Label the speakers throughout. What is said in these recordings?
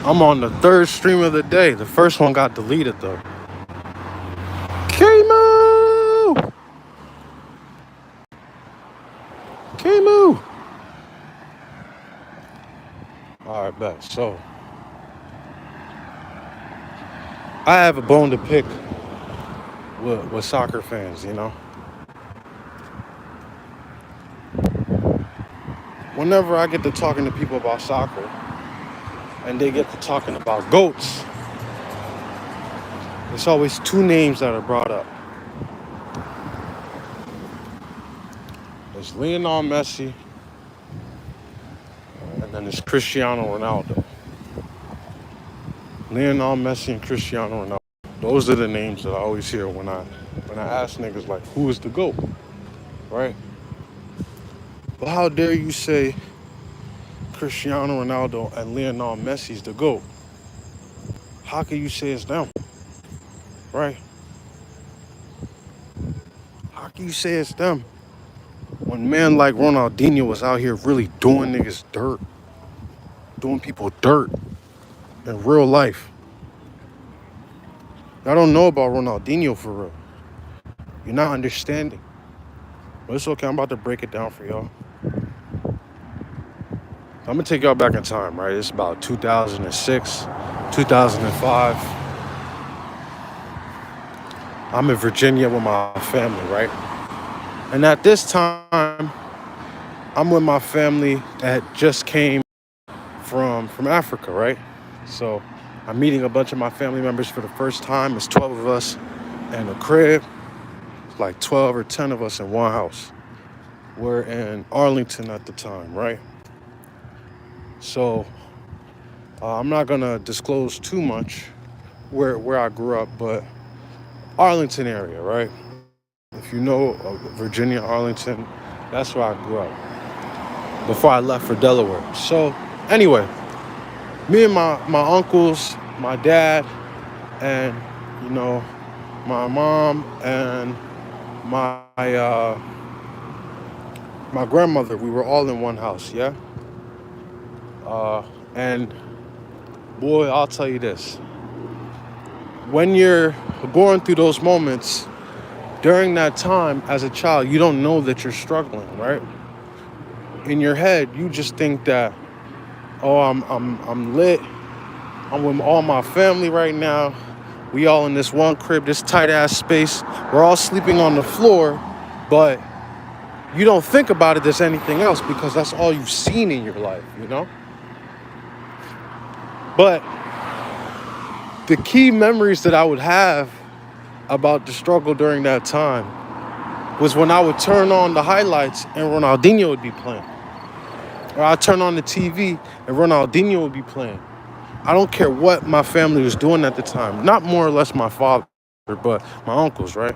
Speaker 1: I'm on the third stream of the day. The first one got deleted though. K-Moo! K-Moo! Alright, bet. So, I have a bone to pick with soccer fans, you know? Whenever I get to talking to people about soccer, and they get to talking about GOATs, there's always two names that are brought up. There's Lionel Messi, and then there's Cristiano Ronaldo. Lionel Messi and Cristiano Ronaldo. Those are the names that I always hear when I ask niggas like, who is the GOAT, right? But how dare you say Cristiano Ronaldo and Lionel Messi's the GOAT? How can you say it's them, right? How can you say it's them when men like Ronaldinho was out here really doing niggas dirt, doing people dirt in real life? I don't know about Ronaldinho for real. You're not understanding. But it's okay, I'm about to break it down for y'all. I'm gonna take y'all back in time, right? It's about 2006, 2005. I'm in Virginia with my family, right? And at this time, I'm with my family that just came from Africa, right? So I'm meeting a bunch of my family members for the first time. It's 12 of us in a crib. It's like 12 or 10 of us in one house. We're in Arlington at the time, right? So I'm not gonna disclose too much where I grew up, but Arlington area, right? If you know Virginia, Arlington, that's where I grew up before I left for Delaware. So anyway, me and my uncles, my dad, and you know, my mom and my grandmother, we were all in one house, yeah. And boy, I'll tell you this: when you're going through those moments during that time as a child, you don't know that you're struggling, right? In your head, you just think that, oh, I'm lit. I'm with all my family right now. We all in this one crib, this tight ass space. We're all sleeping on the floor, but you don't think about it as anything else because that's all you've seen in your life, you know? But the key memories that I would have about the struggle during that time was when I would turn on the highlights and Ronaldinho would be playing. Or I'd turn on the TV and Ronaldinho would be playing. I don't care what my family was doing at the time. Not more or less my father, but my uncles, right?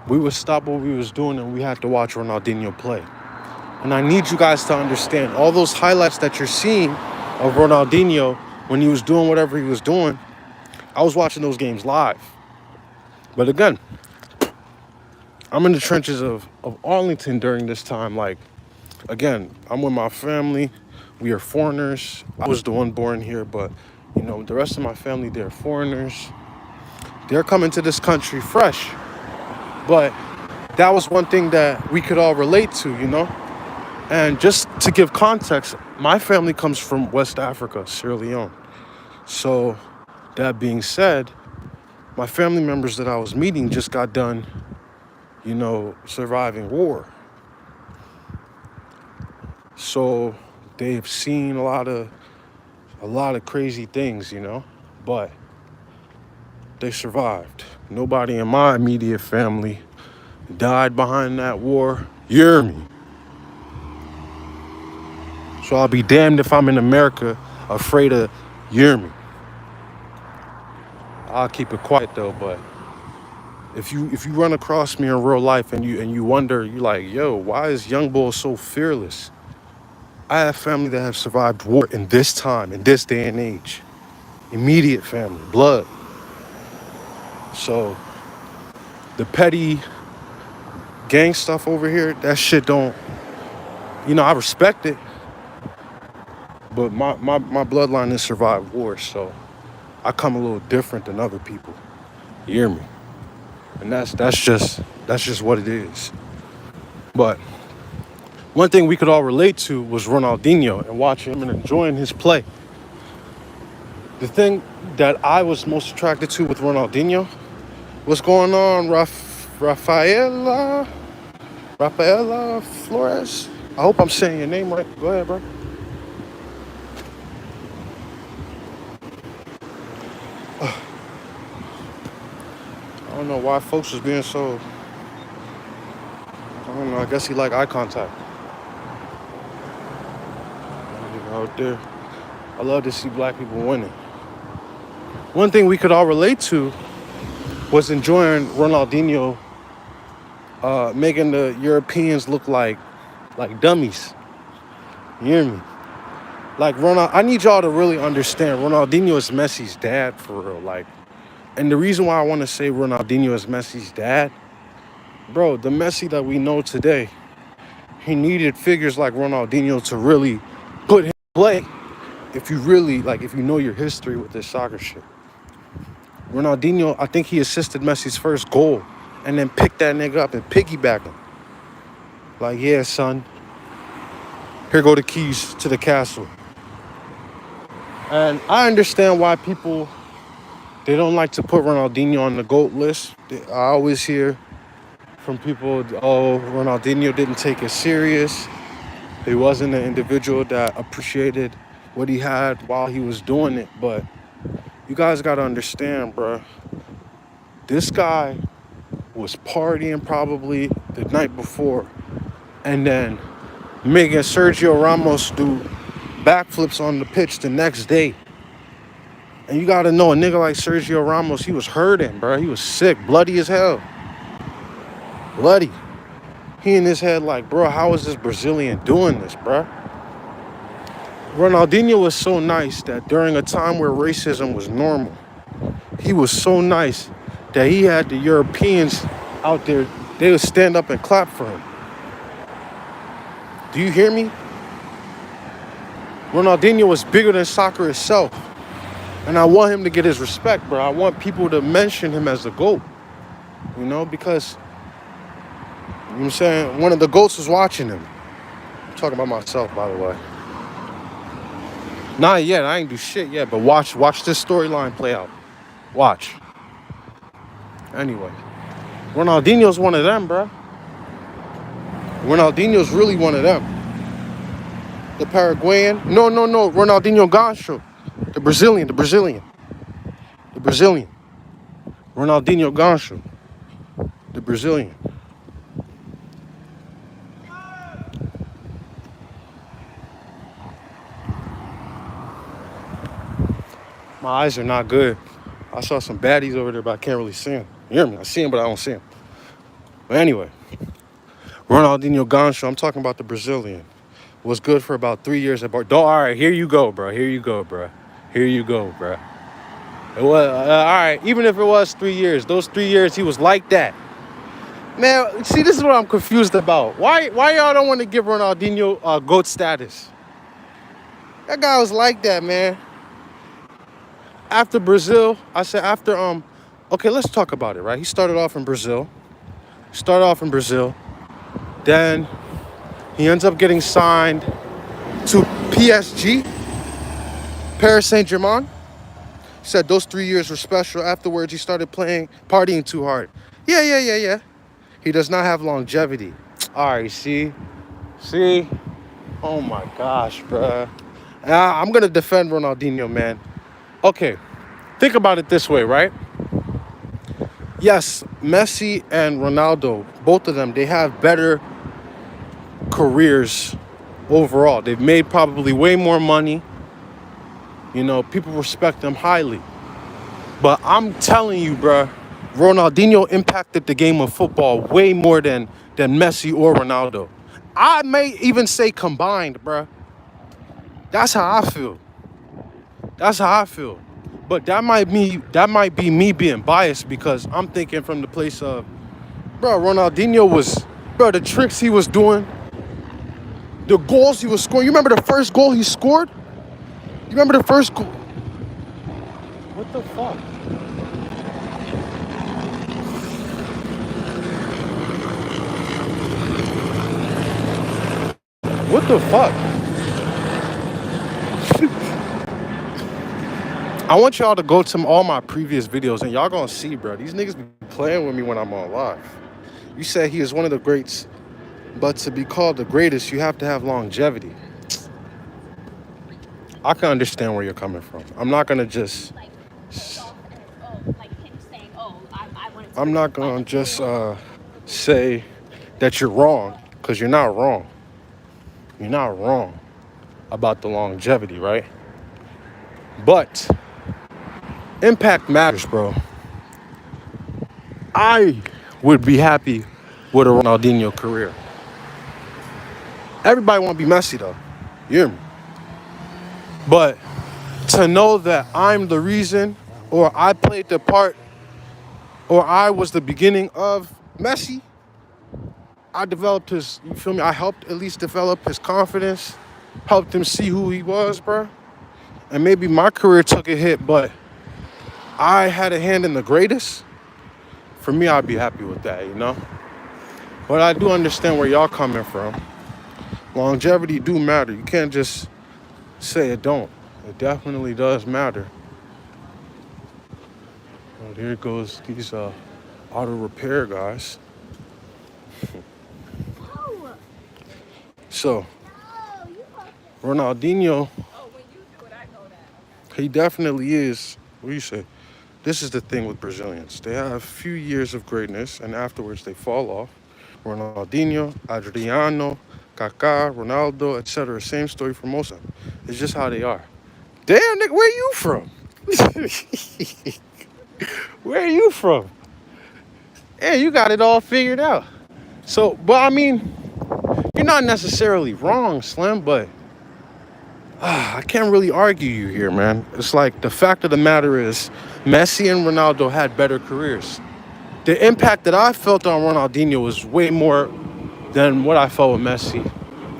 Speaker 1: We would stop what we was doing and we had to watch Ronaldinho play. And I need you guys to understand, all those highlights that you're seeing of Ronaldinho when he was doing whatever he was doing, I was watching those games live. But again, I'm in the trenches of Arlington during this time. Like, again, I'm with my family. We are foreigners. I was the one born here, but, you know, the rest of my family, they're foreigners. They're coming to this country fresh. But that was one thing that we could all relate to, you know? And just to give context, my family comes from West Africa, Sierra Leone. So that being said, my family members that I was meeting just got done, you know, surviving war. So they've seen a lot of crazy things, you know, but they survived. Nobody in my immediate family died behind that war. You hear me? So I'll be damned if I'm in America afraid of, you hear me? I'll keep it quiet though, but if you run across me in real life and you wonder, you like, yo, why is young bull so fearless? I have family that have survived war in this time, in this day and age. Immediate family, blood. So the petty gang stuff over here, that shit don't, you know, I respect it. But my bloodline has survived wars, so I come a little different than other people. You hear me? And that's just what it is. But one thing we could all relate to was Ronaldinho and watching him and enjoying his play. The thing that I was most attracted to with Ronaldinho, what's going on, Rafaela Flores? I hope I'm saying your name right. Go ahead, bro. I don't know why folks was being so. I don't know. I guess he like eye contact. Out there, I love to see black people winning. One thing we could all relate to was enjoying Ronaldinho making the Europeans look like dummies. You hear me? Like I need y'all to really understand. Ronaldinho is Messi's dad for real. Like, and the reason why I want to say Ronaldinho is Messi's dad, bro, the Messi that we know today, he needed figures like Ronaldinho to really put him in play. If you really if you know your history with this soccer shit. Ronaldinho, I think he assisted Messi's first goal and then picked that nigga up and piggybacked him. Like, yeah, son, here go the keys to the castle. And I understand why people, they don't like to put Ronaldinho on the GOAT list. I always hear from people, oh, Ronaldinho didn't take it serious. He wasn't an individual that appreciated what he had while he was doing it. But you guys got to understand, bro. This guy was partying probably the night before and then making Sergio Ramos do backflips on the pitch the next day. And you got to know, a nigga like Sergio Ramos, he was hurting, bro. He was sick, bloody as hell. Bloody. He in his head like, bro, how is this Brazilian doing this, bro? Ronaldinho was so nice that during a time where racism was normal, he was so nice that he had the Europeans out there, they would stand up and clap for him. Do you hear me? Ronaldinho was bigger than soccer itself. And I want him to get his respect, bro. I want people to mention him as the GOAT. You know, because, you know what I'm saying, one of the GOATs was watching him. I'm talking about myself, by the way. Not yet, I ain't do shit yet, but watch this storyline play out. Watch. Anyway, Ronaldinho's one of them, bro. Ronaldinho's really one of them. The Paraguayan. No. Ronaldinho Gancho. The Brazilian. Ronaldinho Gancho. The Brazilian. My eyes are not good. I saw some baddies over there, but I can't really see them. You hear me? I see them, but I don't see them. But anyway, Ronaldinho Gancho, I'm talking about the Brazilian, was good for about 3 years at All right, here you go, bro. It was, all right, even if it was 3 years, those 3 years he was like that. Man, see, this is what I'm confused about. Why y'all don't want to give Ronaldinho GOAT status? That guy was like that, man. After Brazil, okay, let's talk about it, right? He started off in Brazil. Then he ends up getting signed to PSG, Paris Saint-Germain. Said those 3 years were special. Afterwards, he started partying too hard. Yeah. He does not have longevity. All right, see? Oh my gosh, bruh. I'm going to defend Ronaldinho, man. Okay, think about it this way, right? Yes, Messi and Ronaldo, both of them, they have better careers overall. They've made probably way more money. You know, people respect them highly. But I'm telling you, bruh, Ronaldinho impacted the game of football way more than Messi or Ronaldo. I may even say combined, bruh. That's how I feel. But that might be me being biased because I'm thinking from the place of, bro, Ronaldinho was, the tricks he was doing, the goals he was scoring. You remember the first goal he scored? You remember the first goal? What the fuck? What the fuck? I want y'all to go to all my previous videos and y'all gonna see, bro. These niggas be playing with me when I'm on live. You said he is one of the greats, but to be called the greatest, you have to have longevity. I can understand where you're coming from. I'm not gonna just. I'm not gonna just say that you're wrong, because you're not wrong. You're not wrong about the longevity, right? But impact matters, bro. I would be happy with a Ronaldinho career. Everybody want to be Messi, though. You hear me? But to know that I'm the reason, or I played the part, or I was the beginning of Messi, I developed his, you feel me? I helped at least develop his confidence, helped him see who he was, bro. And maybe my career took a hit, but I had a hand in the greatest. For me, I'd be happy with that, you know? But I do understand where y'all coming from. Longevity do matter. You can't just say it don't. It definitely does matter. Oh, there goes these auto repair guys. So, Ronaldinho, he definitely is, what do you say? This is the thing with Brazilians. They have a few years of greatness, and afterwards they fall off. Ronaldinho, Adriano, Kaká, Ronaldo, etc. Same story for most of them. It's just how they are. Damn, nigga, where you from? Where are you from? Yeah, you got it all figured out. So, but I mean, you're not necessarily wrong, Slim, but I can't really argue you here, man. It's like the fact of the matter is Messi and Ronaldo had better careers. The impact that I felt on Ronaldinho was way more than what I felt with Messi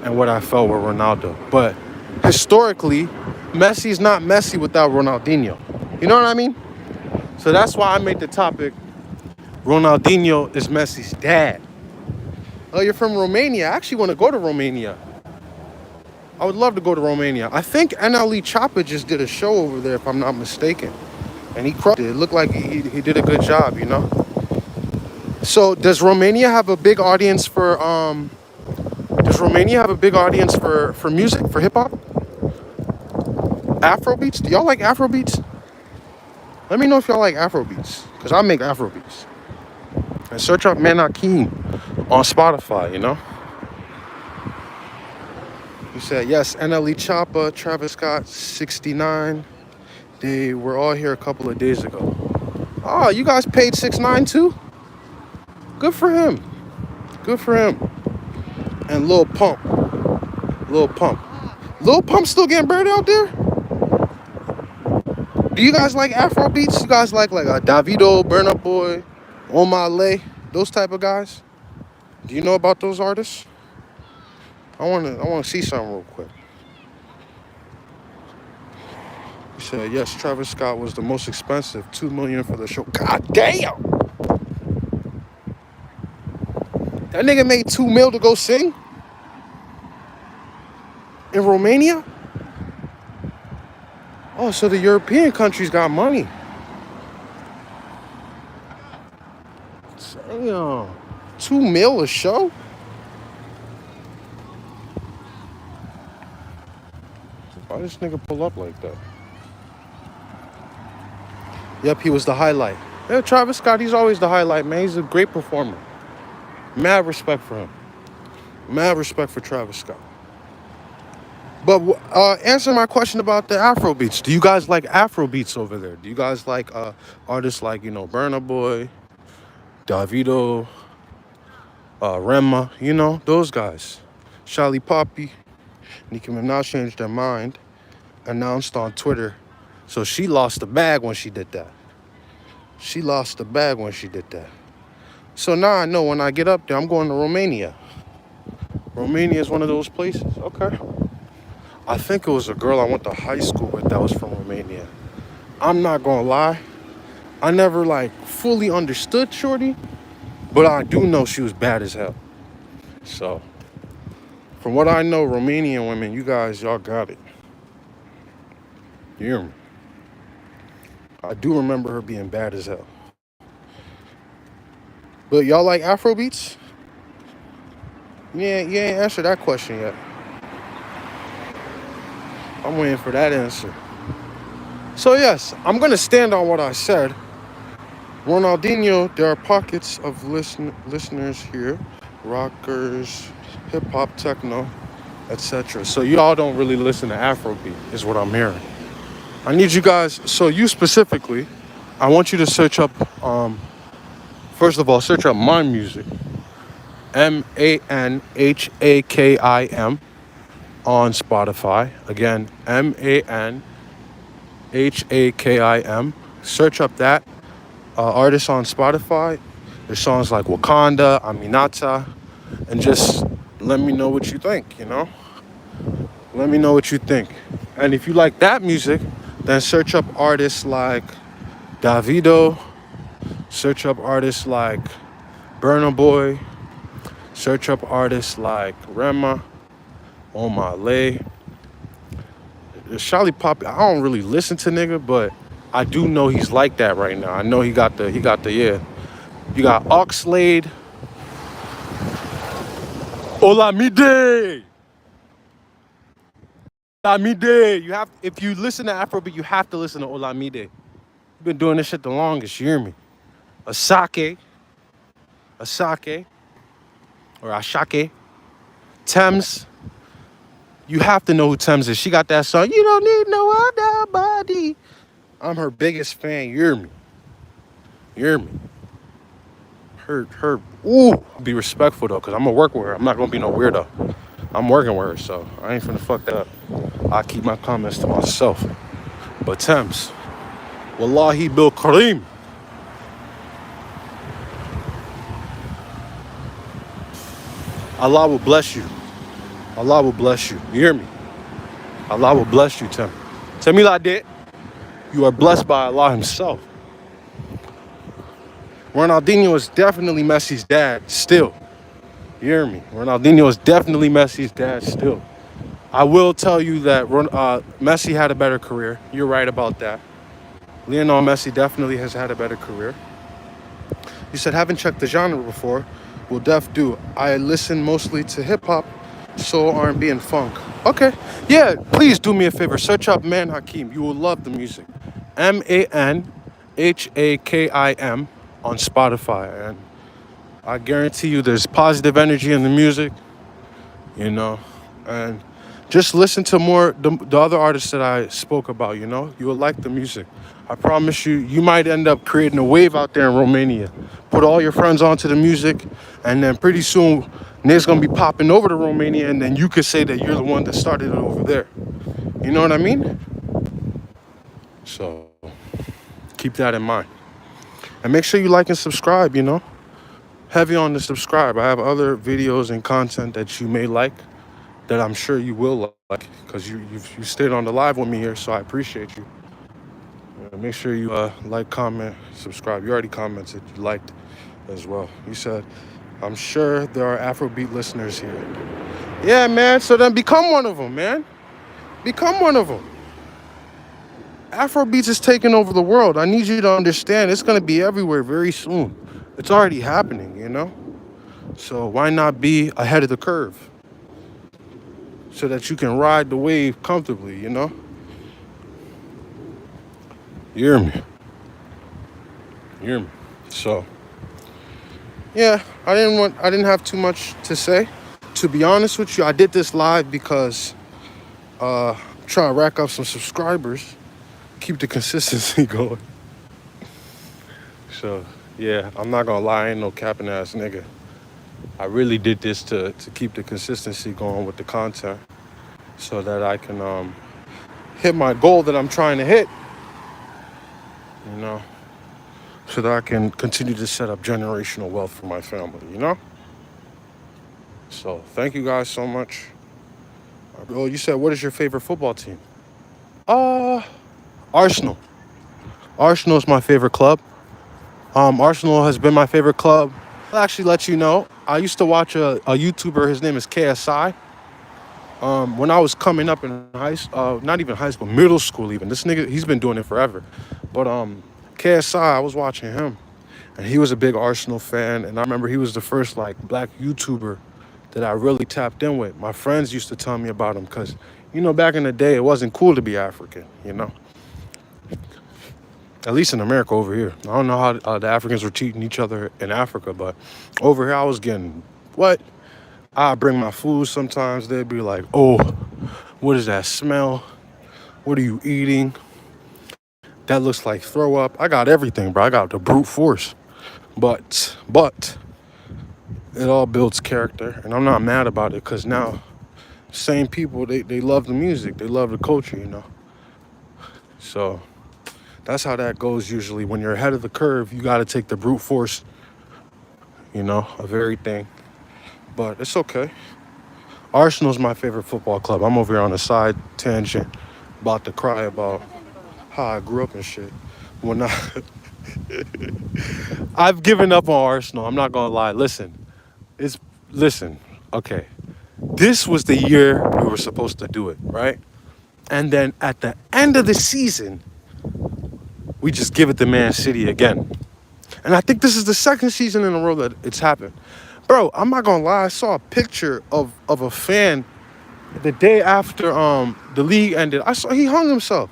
Speaker 1: and what I felt with Ronaldo. But historically, Messi's not Messi without Ronaldinho. You know what I mean? So that's why I made the topic, Ronaldinho is Messi's dad. Oh, you're from Romania. I actually want to go to Romania. I would love to go to Romania. I think NLE Choppa just did a show over there, if I'm not mistaken. And he crushed it. It looked like he did a good job, you know? So does Romania have a big audience for music, for hip hop? Afrobeats? Do y'all like Afrobeats? Let me know if y'all like Afrobeats, because I make Afrobeats. And search up Man Akeem on Spotify, you know? You said, yes, NLE Choppa, Travis Scott, 69. They were all here a couple of days ago. Oh, you guys paid 6ix9ine too? Good for him. Good for him. And Lil Pump. Lil Pump. Lil Pump still getting burned out there? Do you guys like Afro beats? You guys like Davido, Burna Boy, Omale, those type of guys? Do you know about those artists? I wanna see something real quick. He said, yes, Travis Scott was the most expensive, $2 million for the show. God damn! That nigga made $2 million to go sing? In Romania? Oh, so the European countries got money. Damn. $2 million a show? Why this nigga pull up like that? Yep, he was the highlight. Yeah, Travis Scott, he's always the highlight, man. He's a great performer. Mad respect for him. Mad respect for Travis Scott. But answer my question about the Afro beats. Do you guys like Afro beats over there? Do you guys like artists like, Burna Boy, Davido, Rema, those guys? Charlie Poppy, Nicki Minaj changed their mind, announced on Twitter. So she lost the bag when she did that. She lost the bag when she did that. So now I know when I get up there, I'm going to Romania. Romania is one of those places. Okay. I think it was a girl I went to high school with that was from Romania. I'm not gonna lie, I never like fully understood Shorty, but I do know she was bad as hell. So, from what I know, Romanian women, you guys, y'all got it. You hear me? I do remember her being bad as hell. But y'all like Afro beats? Yeah, you ain't answered that question yet. I'm waiting for that answer. So yes, I'm gonna stand on what I said. Ronaldinho, there are pockets of listeners here, rockers, hip hop, techno, etc. So y'all don't really listen to Afrobeat, is what I'm hearing. I need you guys. So you specifically, I want you to search up. First of all, search up my music, Manhakim, on Spotify. Again, Manhakim. Search up that artist on Spotify. There's songs like Wakanda, Aminata, and just let me know what you think, you know? Let me know what you think. And if you like that music, then search up artists like Davido, search up artists like Burna Boy, search up artists like Rema, Omale. Charlie Pop, I don't really listen to nigga, but I do know he's like that right now. I know he got the yeah. You got Oxlade, Olamide. Olamide. You have, if you listen to Afrobeat, you have to listen to Olamide. You've been doing this shit the longest, you hear me? Asake, or Ashake, Thames. You have to know who Thames is. She got that song, You Don't Need No Other Body. I'm her biggest fan, you hear me? You hear me? Ooh, be respectful though, because I'm gonna work with her. I'm not gonna be no weirdo. I'm working with her, so I ain't finna fuck that up. I keep my comments to myself. But Thames, Wallahi Bil Kareem. Allah will bless you. Allah will bless you. You hear me? Allah will bless you, Tim. Tell me like that. You are blessed by Allah himself. Ronaldinho is definitely Messi's dad still. You hear me? Ronaldinho is definitely Messi's dad still. I will tell you that Messi had a better career. You're right about that. Lionel Messi definitely has had a better career. You said, haven't checked the genre before. Well, def do. I listen mostly to hip-hop, soul, R&B, and funk. Okay. Yeah, please do me a favor. Search up Manhakim. You will love the music. Manhakim on Spotify. And I guarantee you there's positive energy in the music, you know. And just listen to more the other artists that I spoke about, you know. You will like the music. I promise you, you might end up creating a wave out there in Romania. Put all your friends onto the music, and then pretty soon, niggas gonna be popping over to Romania, and then you could say that you're the one that started it over there. You know what I mean? So, keep that in mind. And make sure you like and subscribe, you know. Heavy on the subscribe. I have other videos and content that you may like, that I'm sure you will like, because you stayed on the live with me here, so I appreciate you. Make sure you like, comment, subscribe. You already commented, you liked as well. You said, I'm sure there are Afrobeat listeners here. Yeah, man, so then become one of them, man. Become one of them. Afrobeats is taking over the world. I need you to understand it's going to be everywhere very soon. It's already happening, you know? So why not be ahead of the curve? So that you can ride the wave comfortably, you know? You hear me? You hear me? So, yeah, I didn't have too much to say. To be honest with you, I did this live because I'm trying to rack up some subscribers, keep the consistency going. So, yeah, I'm not gonna lie, I ain't no capping ass nigga. I really did this to keep the consistency going with the content so that I can hit my goal that I'm trying to hit, you know, so that I can continue to set up generational wealth for my family, you know? So thank you guys so much. Oh, you said what is your favorite football team? Uh, Arsenal. Arsenal is my favorite club. Arsenal has been my favorite club. I'll actually let you know. I used to watch a YouTuber. His name is KSI. When I was coming up in not even high school, middle school even. This nigga, he's been doing it forever. But KSI, I was watching him, and he was a big Arsenal fan. And I remember he was the first like black YouTuber that I really tapped in with. My friends used to tell me about him because, back in the day, it wasn't cool to be African. At least in America over here. I don't know how the Africans were treating each other in Africa, but over here I was getting what? I bring my food sometimes. They'd be like, "Oh, what is that smell? What are you eating? That looks like throw up." I got everything, bro. I got the brute force. But it all builds character, and I'm not mad about it because now same people they love the music, they love the culture. So that's how that goes usually. When you're ahead of the curve, you got to take the brute force, of everything. But it's okay. Arsenal's my favorite football club. I'm over here on a side tangent, about to cry about how I grew up and shit. When I've given up on Arsenal. I'm not gonna lie. It's listen. Okay, this was the year we were supposed to do it, right? And then at the end of the season, we just give it to Man City again. And I think this is the second season in a row that it's happened. Bro, I'm not gonna lie. I saw a picture of a fan the day after the league ended. I saw he hung himself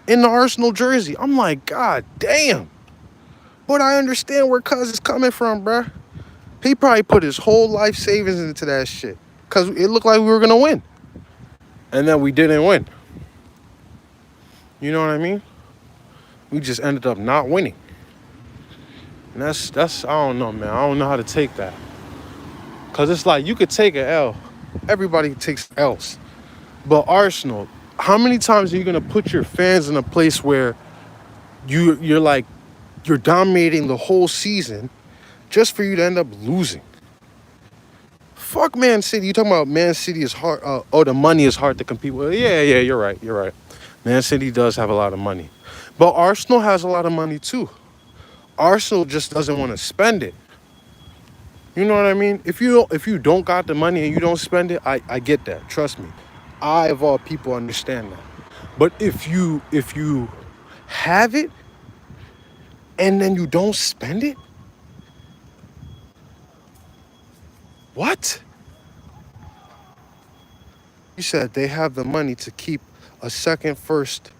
Speaker 1: in the Arsenal jersey. I'm like, God damn. But I understand where Cuz is coming from, bruh. He probably put his whole life savings into that shit. Cause it looked like we were gonna win. And then we didn't win. You know what I mean? We just ended up not winning. And that's I don't know, man. I don't know how to take that. Cause it's like you could take an L. Everybody takes L's. But Arsenal, how many times are you gonna put your fans in a place where you're dominating the whole season just for you to end up losing? Fuck Man City. You talking about Man City is hard? The money is hard to compete with. Yeah, you're right. You're right. Man City does have a lot of money, but Arsenal has a lot of money too. Arsenal just doesn't want to spend it. You know what I mean? If you don't got the money and you don't spend it, I get that. Trust me. I of all people understand that. But if you have it and then you don't spend it, what? You said they have the money to keep a second, first,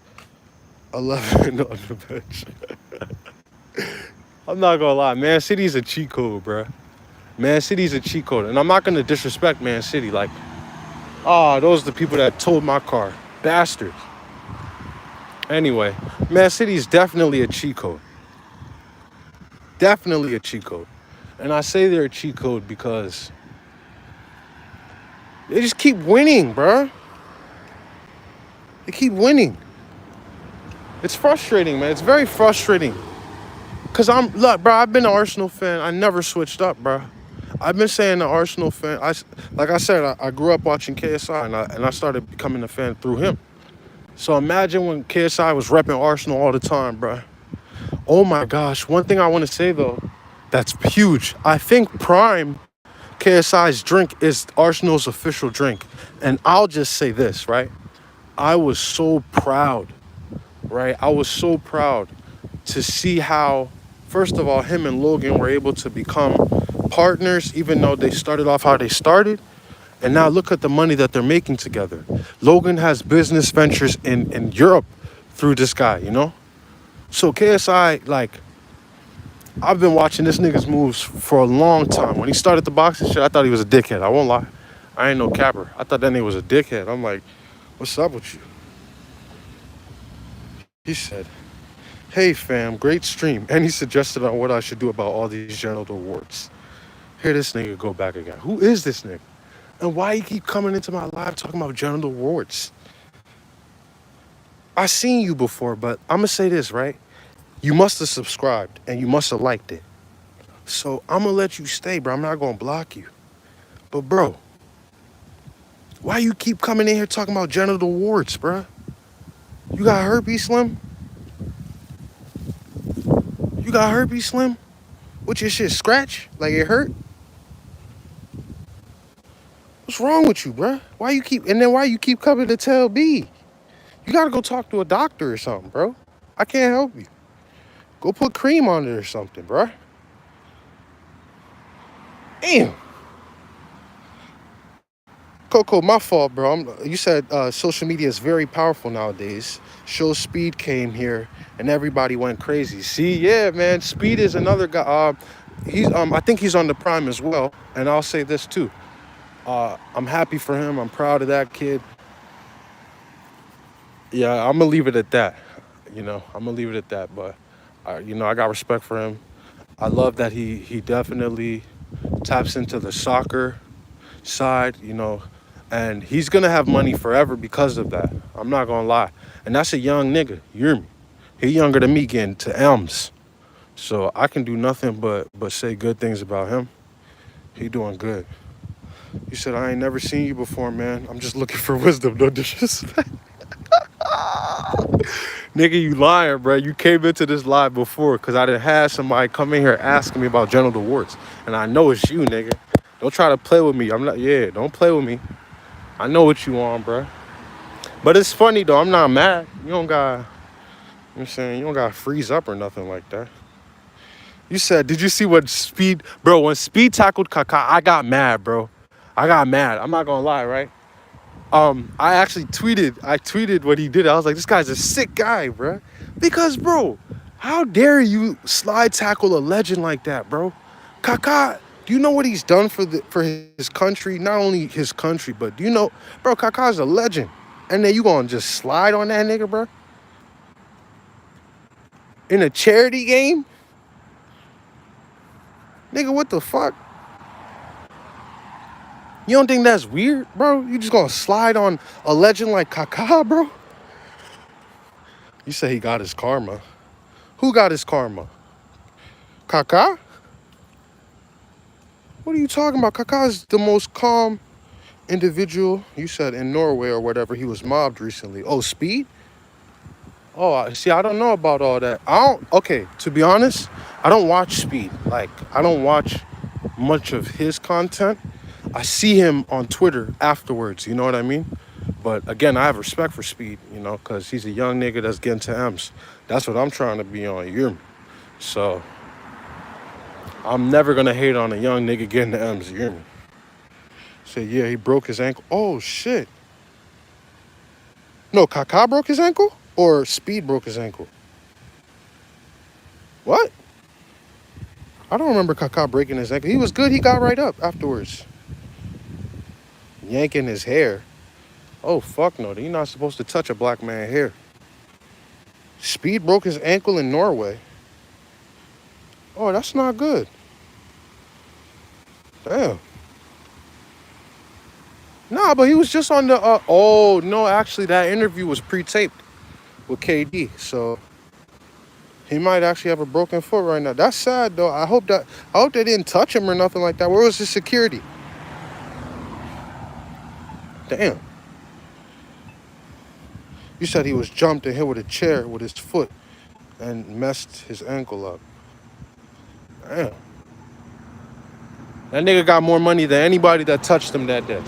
Speaker 1: 11 on the bench. I'm not gonna lie, Man City's a cheat code, bro. Man City's a cheat code, and I'm not gonna disrespect Man City. Like, those are the people that towed my car, bastards. Anyway, Man City's definitely a cheat code. Definitely a cheat code. And I say they're a cheat code because they just keep winning, bro. They keep winning. It's frustrating, man. It's very frustrating. Cause look, bro. I've been an Arsenal fan. I never switched up, bro. I've been saying the Arsenal fan. Like I said, I grew up watching KSI, and I started becoming a fan through him. So imagine when KSI was repping Arsenal all the time, bro. Oh my gosh. One thing I want to say though, that's huge. I think Prime KSI's drink is Arsenal's official drink, and I'll just say this, right? I was so proud, right? I was so proud to see how, first of all, him and Logan were able to become partners, even though they started off how they started. And now look at the money that they're making together. Logan has business ventures in Europe through this guy. So KSI, like, I've been watching this nigga's moves for a long time. When he started the boxing shit, I thought he was a dickhead. I won't lie. I ain't no capper. I thought that nigga was a dickhead. I'm like, what's up with you? He said, hey fam, great stream. And he suggested on what I should do about all these genital warts. Hear this nigga go back again. Who is this nigga? And why he keep coming into my live talking about genital warts? I seen you before, but I'm gonna say this, right? You must have subscribed and you must have liked it. So I'm gonna let you stay, bro. I'm not gonna block you. But bro, Why you keep coming in here talking about genital warts, bruh? You got herpes, Slim? You got herpes, Slim? What your shit scratch? Like it hurt? What's wrong with you, bruh? Why you keep coming to tell B? You gotta go talk to a doctor or something, bro. I can't help you. Go put cream on it or something, bruh. Damn. Coco, my fault, bro. You said social media is very powerful nowadays. Show Speed came here and everybody went crazy. See, yeah, man. Speed is another guy. I think he's on the prime as well. And I'll say this too. I'm happy for him. I'm proud of that kid. Yeah, I'm gonna leave it at that. I'm gonna leave it at that. But I got respect for him. I love that he definitely taps into the soccer side, and he's gonna have money forever because of that. I'm not gonna lie. And that's a young nigga. You hear me? He younger than me getting to Elms. So I can do nothing but say good things about him. He doing good. He said, I ain't never seen you before, man. I'm just looking for wisdom, no disrespect. Nigga, you lying, bro. You came into this live before because I done had somebody come in here asking me about genital warts. And I know it's you, nigga. Don't try to play with me. Don't play with me. I know what you on, bro. But it's funny, though. I'm not mad. You don't got, I'm saying, you don't got to freeze up or nothing like that. You said, did you see what Speed, bro, when Speed tackled Kaká, I got mad, bro. I got mad. I'm not going to lie, right? I actually tweeted what he did. I was like, this guy's a sick guy, bro. Because, bro, how dare you slide tackle a legend like that, bro? Kaká, do you know what he's done for his country? Not only his country, but do you know, bro, Kaká's a legend. And then you gonna just slide on that nigga, bro? In a charity game? Nigga, what the fuck? You don't think that's weird, bro? You just gonna slide on a legend like Kaká, bro? You say he got his karma. Who got his karma? Kaká? What are you talking about? Kaká is the most calm individual. You said in Norway or whatever. He was mobbed recently. Oh, Speed? Oh, see, I don't know about all that. Okay, to be honest, I don't watch Speed. Like, I don't watch much of his content. I see him on Twitter afterwards, you know what I mean? But again, I have respect for Speed, because he's a young nigga that's getting to M's. That's what I'm trying to be on, you hear me? So, I'm never gonna hate on a young nigga getting to M's, you hear me? Say, yeah, he broke his ankle. Oh, shit. No, Kaká broke his ankle? Or Speed broke his ankle? What? I don't remember Kaká breaking his ankle. He was good. He got right up afterwards. Yanking his hair. Oh, fuck no. You're not supposed to touch a black man's hair. Speed broke his ankle in Norway. Oh, that's not good. Damn. Nah, but he was just on the... oh, no, actually, that interview was pre-taped with KD. So, he might actually have a broken foot right now. That's sad, though. I hope they didn't touch him or nothing like that. Where was his security? Damn. You said he was jumped and hit with a chair with his foot and messed his ankle up. Damn. That nigga got more money than anybody that touched him that day.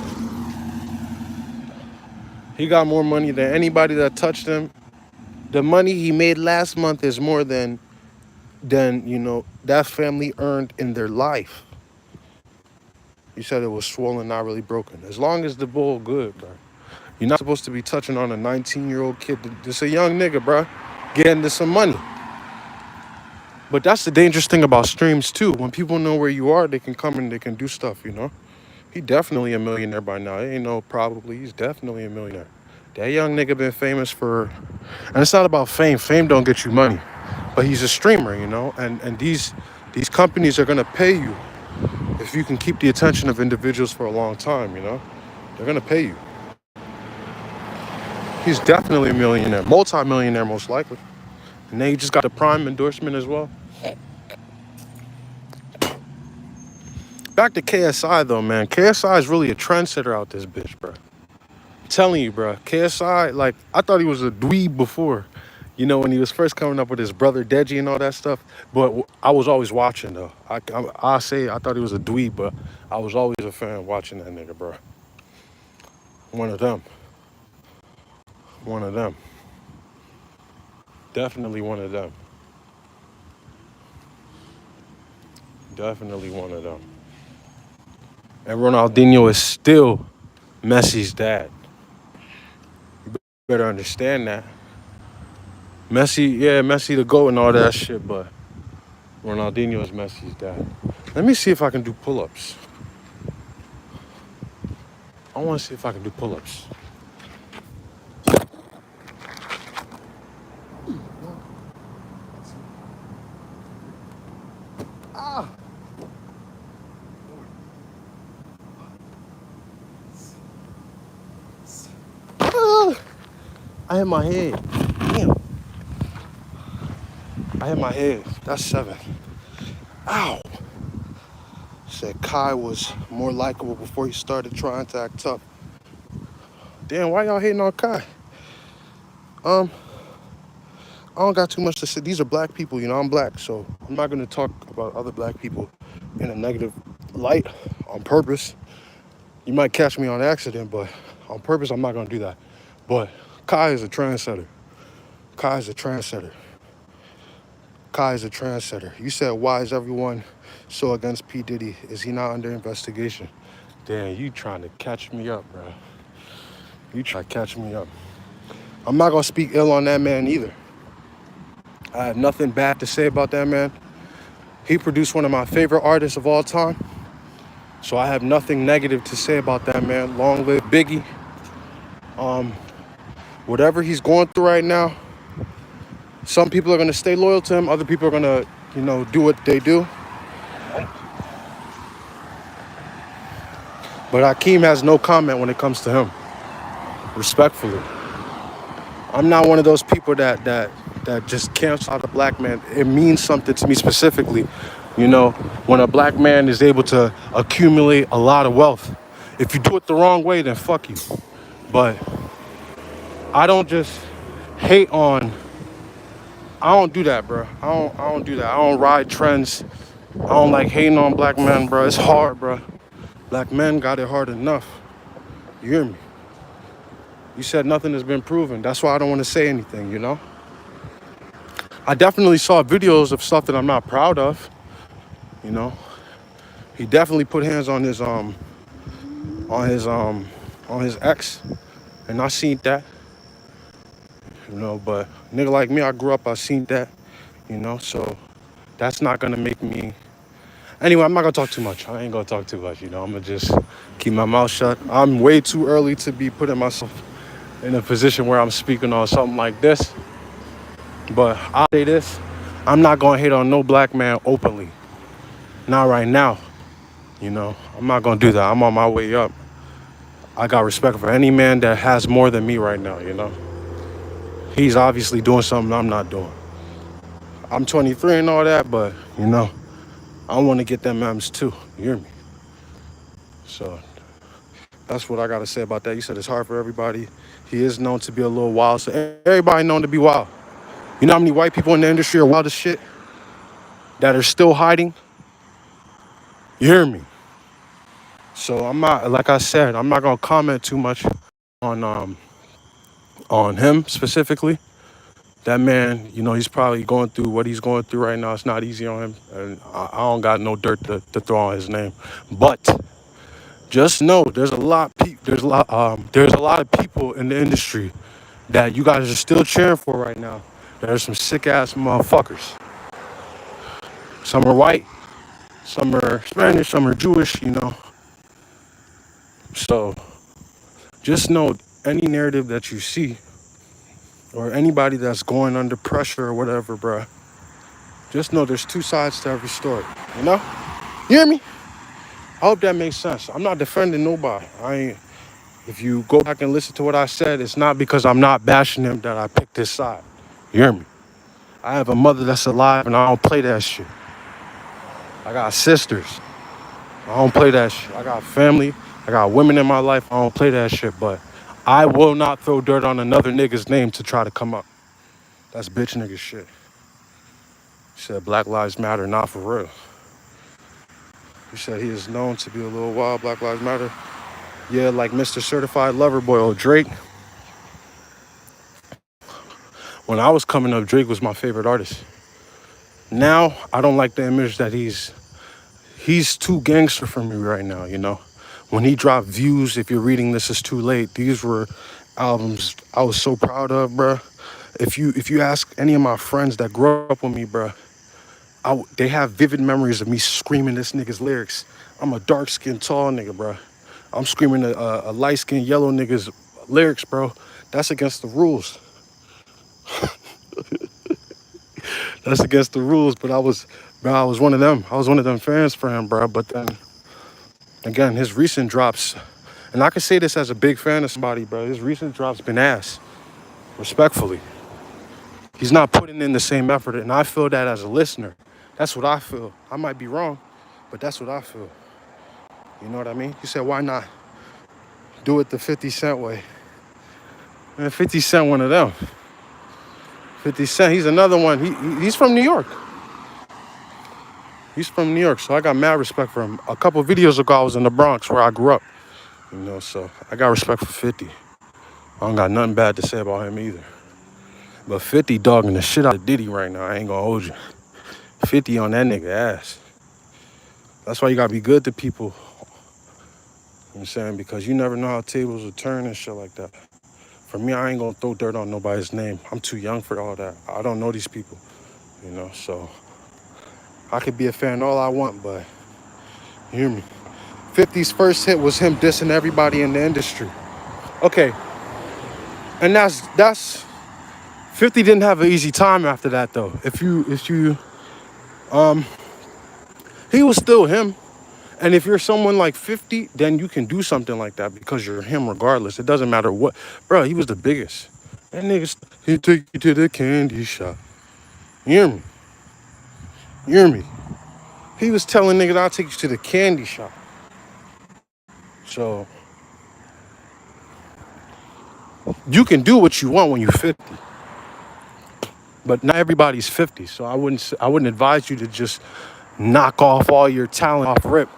Speaker 1: He got more money than anybody that touched him. The money he made last month is more than that family earned in their life. You said it was swollen, not really broken. As long as the bull good, bro. You're not supposed to be touching on a 19-year-old kid. Just a young nigga, bro, getting to some money. But that's the dangerous thing about streams, too. When people know where you are, they can come and they can do stuff, He definitely a millionaire by now. It ain't no probably. He's definitely a millionaire. That young nigga been famous for... And it's not about fame. Fame don't get you money. But he's a streamer, And these companies are going to pay you if you can keep the attention of individuals for a long time, They're going to pay you. He's definitely a millionaire. Multi-millionaire, most likely. And then he just got the Prime endorsement as well. Back to KSI, though, man. KSI is really a trendsetter out this bitch, bro. telling you, bro. KSI, like, I thought he was a dweeb before, when he was first coming up with his brother Deji and all that stuff. But I was always watching, though. I say I thought he was a dweeb, but I was always a fan watching that nigga, bro. One of them. One of them. Definitely one of them. Definitely one of them. And Ronaldinho is still Messi's dad. You better understand that. Messi the GOAT and all that shit, but Ronaldinho is Messi's dad. Let me see if I can do pull-ups. I want to see if I can do pull-ups. I hit my head. Damn. I hit my head. That's 7. Ow. Said Kai was more likable before he started trying to act tough. Damn, why y'all hating on Kai? I don't got too much to say. These are black people, I'm black, so I'm not gonna talk about other black people in a negative light on purpose. You might catch me on accident, but on purpose, I'm not gonna do that. But Kai is a trendsetter. Kai is a trendsetter. Kai is a trendsetter. You said, why is everyone so against P. Diddy? Is he not under investigation? Damn, you trying to catch me up, bro. You try to catch me up. I'm not gonna speak ill on that man either. I have nothing bad to say about that man. He produced one of my favorite artists of all time. So I have nothing negative to say about that man. Long live Biggie. Whatever he's going through right now, some people are gonna stay loyal to him. Other people are gonna, do what they do. But Hakeem has no comment when it comes to him. Respectfully. I'm not one of those people that just cancel out a black man. It means something to me specifically. When a black man is able to accumulate a lot of wealth. If you do it the wrong way, then fuck you. But I don't just hate on. I don't do that, bro. I don't do that. I don't ride trends. I don't like hating on black men, bro. It's hard, bro. Black men got it hard enough. You hear me? You said nothing has been proven. That's why I don't want to say anything, I definitely saw videos of stuff that I'm not proud of. He definitely put hands on his ex, and I seen that. But nigga like me, I grew up, I seen that. So that's not gonna make me. Anyway, I'm not gonna talk too much. I ain't gonna talk too much. I'm gonna just keep my mouth shut. I'm way too early to be putting myself in a position where I'm speaking on something like this. But I'll say this, I'm not gonna hate on no black man openly. Not right now. I'm not gonna do that. I'm on my way up. I got respect for any man that has more than me right now, He's obviously doing something I'm not doing. I'm 23 and all that, but, I want to get them M's too. You hear me? So that's what I got to say about that. You said it's hard for everybody. He is known to be a little wild, so everybody known to be wild. You know how many white people in the industry are wild as shit that are still hiding? You hear me? So I'm not, like I said, I'm not gonna comment too much on him specifically. That man, he's probably going through what he's going through right now. It's not easy on him, and I don't got no dirt to throw on his name. But just know there's a lot of people in the industry that you guys are still cheering for right now. There's some sick ass motherfuckers. Some are white, some are Spanish, some are Jewish, So just know any narrative that you see or anybody that's going under pressure or whatever, bruh, just know there's two sides to every story, You hear me? I hope that makes sense. I'm not defending nobody. If you go back and listen to what I said, it's not because I'm not bashing them that I picked this side. You hear me? I have a mother that's alive and I don't play that shit. I got sisters. I don't play that shit. I got family. I got women in my life. I don't play that shit, but I will not throw dirt on another nigga's name to try to come up. That's bitch nigga shit. He said Black Lives Matter, not for real. He said he is known to be a little wild, Black Lives Matter. Yeah, like Mr. Certified Lover Boy or Drake. When I was coming up, Drake was my favorite artist. Now, I don't like the image that he's too gangster for me right now, you know? When he dropped Views, if you're reading this, it's too late. These were albums I was so proud of, bruh. If you ask any of my friends that grew up with me, bruh, they have vivid memories of me screaming this nigga's lyrics. I'm a dark-skinned, tall nigga, bruh. I'm screaming a light-skinned, yellow nigga's lyrics, bro. That's against the rules. That's against the rules, but I was one of them. I was one of them fans for him, bro. But then, again, his recent drops, and I can say this as a big fan of somebody, bro. His recent drops been ass, respectfully. He's not putting in the same effort, and I feel that as a listener. That's what I feel. I might be wrong, but that's what I feel. You know what I mean? He said, why not do it the 50 Cent way? And 50 Cent one of them. 50 Cent, he's another one. He's from New York. He's from New York, so I got mad respect for him. A couple of videos ago, I was in the Bronx where I grew up. You know, so I got respect for 50. I don't got nothing bad to say about him either. But 50 dogging the shit out of Diddy right now. I ain't gonna hold you. 50 on that nigga ass. That's why you gotta be good to people. You know what I'm saying? Because you never know how tables will turn and shit like that. For me, I ain't gonna throw dirt on nobody's name. I'm too young for all that. I don't know these people. You know, so I could be a fan all I want, but you hear me? 50's first hit was him dissing everybody in the industry. Okay, and that's 50 didn't have an easy time after that though. He was still him. And if you're someone like 50, then you can do something like that because you're him regardless. It doesn't matter what. Bro, he was the biggest. That nigga, he take you to the candy shop. You hear me? You hear me? He was telling niggas, I'll take you to the candy shop. So, you can do what you want when you're 50. But not everybody's 50. So I wouldn't advise you to just knock off all your talent off rip.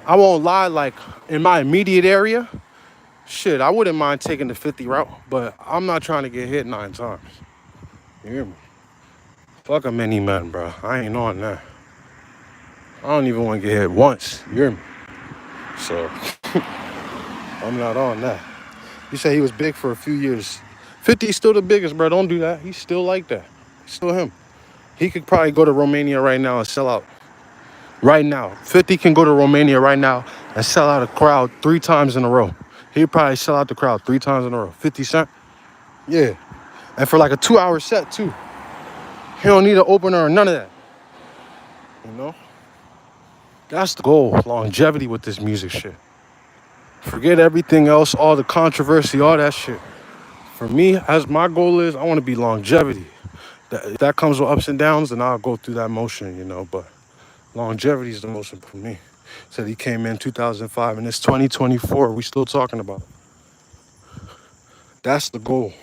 Speaker 1: I won't lie, like in my immediate area, shit, I wouldn't mind taking the 50 route, but I'm not trying to get hit 9 times. You hear me? Fuck a mini man, bro. I ain't on that. I don't even want to get hit once. You hear me? So I'm not on that. You say he was big for a few years. 50 is still the biggest, bro. Don't do that. He's still like that. He's still him. He could probably go to Romania right now and sell out. Right now. 50 can go to Romania right now and sell out a crowd 3 times in a row. He'd probably sell out the crowd 3 times in a row. 50 Cent? Yeah. And for like a 2-hour set, too. He don't need an opener or none of that. You know? That's the goal. Longevity with this music shit. Forget everything else, all the controversy, all that shit. For me, as my goal is, I want to be longevity. If that comes with ups and downs, then I'll go through that motion, you know. But longevity is the most important for me. Said he came in 2005 and it's 2024. We still talking about it. That's the goal.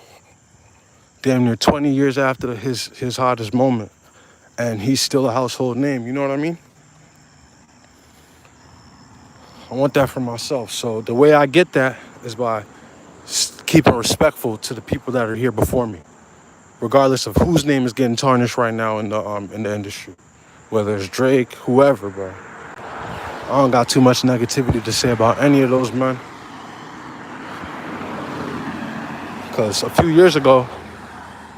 Speaker 1: Damn near 20 years after his hottest moment. And he's still a household name. You know what I mean? I want that for myself. So the way I get that is by keeping respectful to the people that are here before me, regardless of whose name is getting tarnished right now in the industry, whether it's Drake, whoever, bro. I don't got too much negativity to say about any of those men, because a few years ago,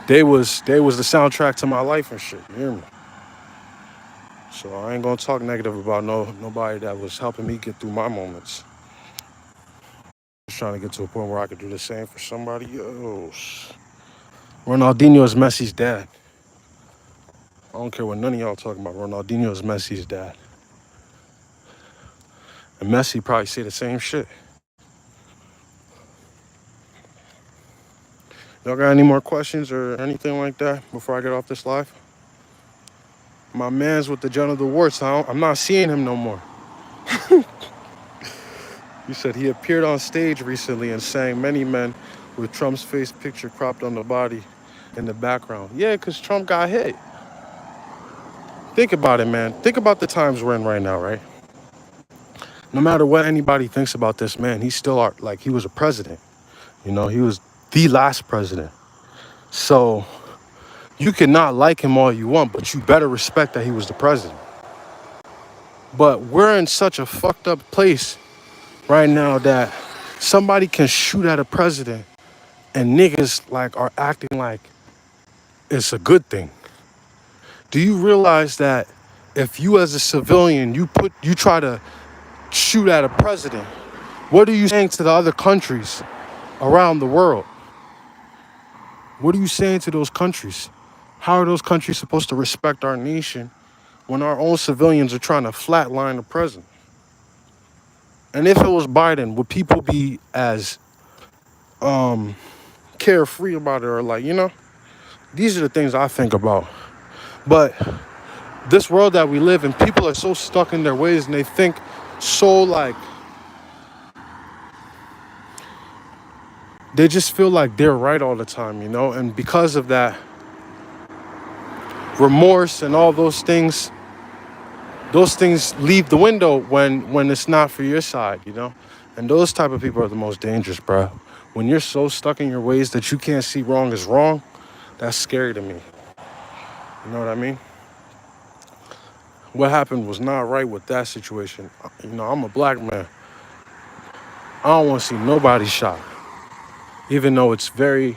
Speaker 1: they was the soundtrack to my life and shit. You hear me? So I ain't gonna talk negative about nobody that was helping me get through my moments. Just trying to get to a point where I could do the same for somebody else. Ronaldinho Is Messi'S Dad. I don't care what none of y'all talking about. Ronaldinho Is Messi'S dad. And Messi probably say the same shit. Y'all got any more questions or anything like that before I get off this live? My man's with the genital warts. I'm not seeing him no more. You said he appeared on stage recently and sang Many Men with Trump's face picture cropped on the body in the background. Yeah, because Trump got hit. Think about it, man. Think about the times we're in right now, right? No matter what anybody thinks about this man, he's still like he was a president. You know, he was the last president. So you cannot like him all you want, but you better respect that he was the president. But we're in such a fucked up place right now that somebody can shoot at a president and niggas like are acting like it's a good thing. Do you realize that if you as a civilian you try to shoot at a president, what are you saying to the other countries around the world? What are you saying to those countries? How are those countries supposed to respect our nation when our own civilians are trying to flatline the president? And if it was Biden, would people be as carefree about it, or like, these are the things I think about. But this world that we live in, people are so stuck in their ways and they think so like, they just feel like they're right all the time, and because of that, remorse and all those things leave the window when it's not for your side, and those type of people are the most dangerous, bro. When you're so stuck in your ways that you can't see wrong is wrong, that's scary to me. You know what I mean? What happened was not right with that situation. I'm a black man. I don't want to see nobody shot, even though it's very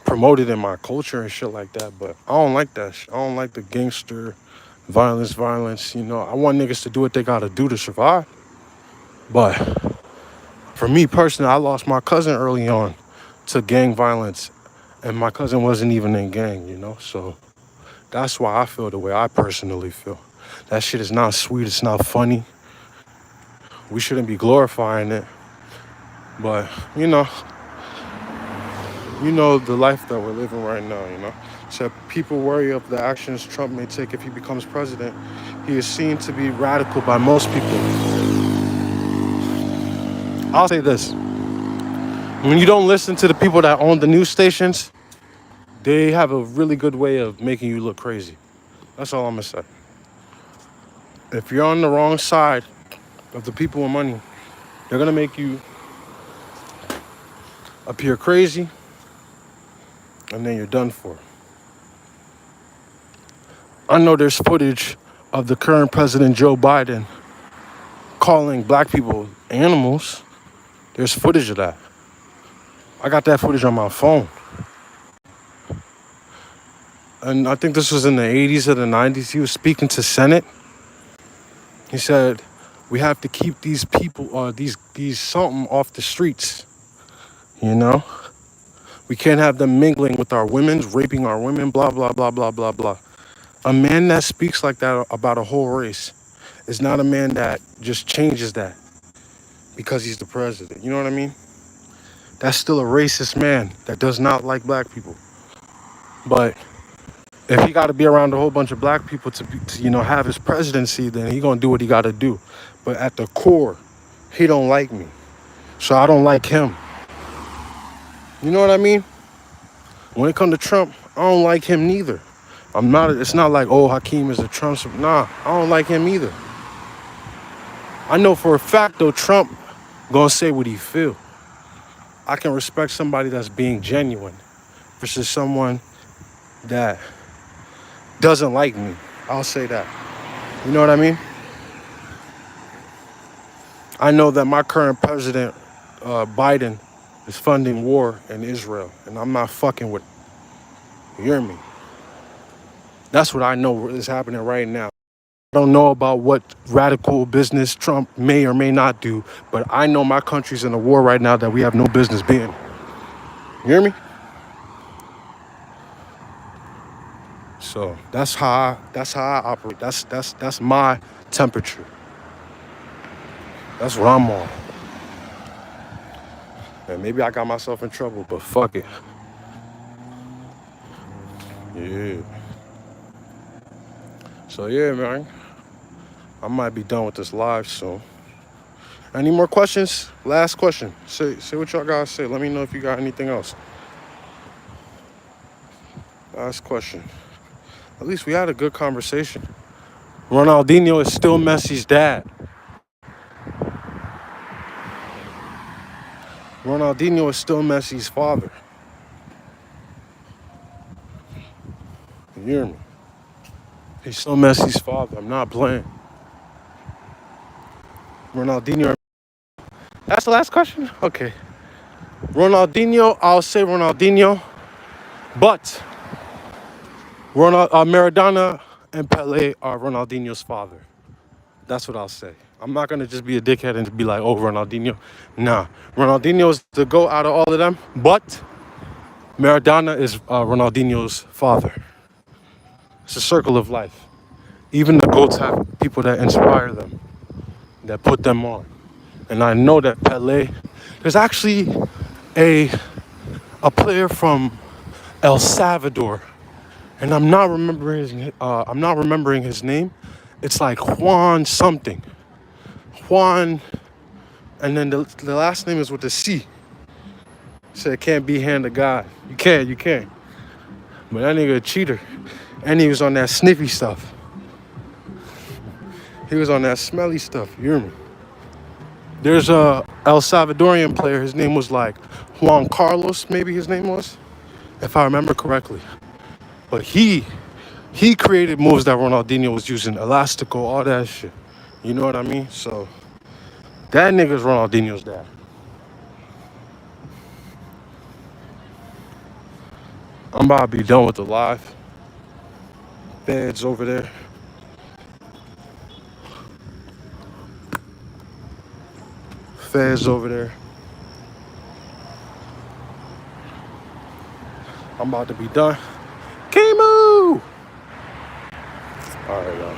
Speaker 1: promoted in my culture and shit like that. But I don't like that shit. I don't like the gangster violence. I want niggas to do what they gotta do to survive. But for me personally, I lost my cousin early on to gang violence, and my cousin wasn't even in gang, So that's why I feel the way I personally feel. That shit is not sweet. It's not funny. We shouldn't be glorifying it. But, the life that we're living right now. So people worry of the actions Trump may take if he becomes president. He is seen to be radical by most people. I'll say this. When you don't listen to the people that own the news stations, they have a really good way of making you look crazy. That's all I'm gonna say. If you're on the wrong side of the people with money, they're gonna make you appear crazy, and then you're done for. I know there's footage of the current president, Joe Biden, calling black people animals. There's footage of that. I got that footage on my phone. And I think this was in the 80s or the 90s. He was speaking to Senate. He said, we have to keep these people, these something off the streets, We can't have them mingling with our women, raping our women, blah, blah, blah, blah, blah, blah. A man that speaks like that about a whole race is not a man that just changes that because he's the president. You know what I mean? That's still a racist man that does not like black people. But if he got to be around a whole bunch of black people to have his presidency, then he gonna do what he got to do. But at the core, he don't like me, so I don't like him. You know what I mean? When it comes to Trump, I don't like him neither. It's not like, oh, Hakeem is a Trump. Nah, I don't like him either. I know for a fact, though, Trump gonna say what he feel. I can respect somebody that's being genuine versus someone that doesn't like me. I'll say that. You know what I mean? I know that my current president, Biden, is funding war in Israel, and I'm not fucking with it. You hear me? That's what I know is happening right now. I don't know about what radical business Trump may or may not do, but I know my country's in a war right now that we have no business being. You hear me? So that's how I operate. That's my temperature. That's what I'm on. And maybe I got myself in trouble, but fuck it. Yeah. So yeah, man. I might be done with this live soon. Any more questions? Last question. Say what y'all gotta say. Let me know if you got anything else. Last question. At least we had a good conversation. Ronaldinho is still Messi's dad. Ronaldinho is still Messi's father. You hear me? He's still Messi's father. I'm not playing. Ronaldinho. That's the last question? Okay. Ronaldinho, I'll say Ronaldinho. But Maradona and Pelé are Ronaldinho's father. That's what I'll say. I'm not going to just be a dickhead and be like, oh, Ronaldinho. Nah. Ronaldinho is the GOAT out of all of them. But Maradona is Ronaldinho's father. It's a circle of life. Even the GOATs have people that inspire them, that put them on. And I know that Pelé, there's actually a player from El Salvador, and I'm not remembering his name. It's like Juan something. Juan, and then the last name is with the C. So it can't be hand to God. You can't. But that nigga a cheater. And he was on that sniffy stuff. He was on that smelly stuff, you hear me? There's a El Salvadorian player, his name was like Juan Carlos, maybe his name was, if I remember correctly. But he created moves that Ronaldinho was using, elastico, all that shit. You know what I mean? So that nigga's Ronaldinho's dad. I'm about to be done with the live. Feds over there. Feds over there. I'm about to be done. Kimu! All right, y'all.